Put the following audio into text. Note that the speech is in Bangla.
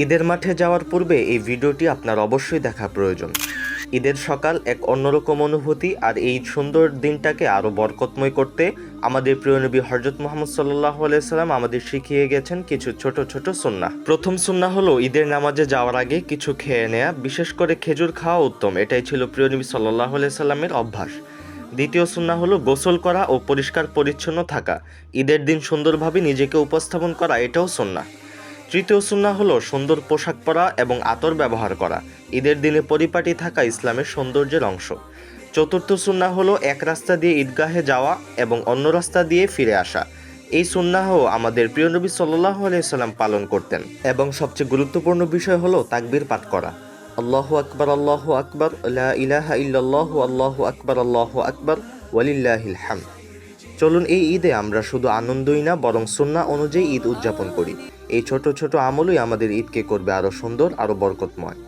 ঈদের মাঠে যাওয়ার পূর্বে এই ভিডিওটি আপনার অবশ্যই দেখা প্রয়োজন। ঈদের সকাল এক অন্যরকম অনুভূতি, আর এই সুন্দর দিনটাকে আরও বরকতময় করতে আমাদের প্রিয় নবী হযরত মুহাম্মদ সাল্লাল্লাহু আলাইহি সাল্লাম আমাদের শিখিয়ে গেছেন কিছু ছোট ছোট সুন্নাহ। প্রথম সুন্নাহ হলো ঈদের নামাজে যাওয়ার আগে কিছু খেয়ে নেয়া, বিশেষ করে খেজুর খাওয়া উত্তম। এটাই ছিল প্রিয় নবী সাল্লাল্লাহু আলাইহি সাল্লামের অভ্যাস। দ্বিতীয় সুন্নাহ হলো গোসল করা ও পরিষ্কার পরিচ্ছন্ন থাকা। ঈদের দিন সুন্দরভাবে নিজেকে উপস্থাপন করা, এটাও সুন্নাহ। তৃতীয় সুন্নাহ হলো সুন্দর পোশাক পরা এবং আতর ব্যবহার করা। ঈদের দিনে পরিপাটি থাকা ইসলামের সৌন্দর্যের অংশ। চতুর্থ সুন্নাহ হলো এক রাস্তা দিয়ে ঈদগাহে যাওয়া এবং অন্য রাস্তা দিয়ে ফিরে আসা। এই সুন্নাহ আমাদের প্রিয় নবী সাল্লাল্লাহু আলাইহি সাল্লাম পালন করতেন। এবং সবচেয়ে গুরুত্বপূর্ণ বিষয় হলো তাকবীর পাঠ করা। আল্লাহু আকবার, আল্লাহু আকবার, লা ইলাহা ইল্লাল্লাহু, আল্লাহু আকবার ওয়ালিল্লাহিল হামদ। চলুন এই ঈদে আমরা শুধু আনন্দই না, বরং সুন্নাহ অনুযায়ী ঈদ উদযাপন করি। এই ছোট ছোট আমলই আমাদের ঈদকে করবে আরও সুন্দর, আরও বরকতময়।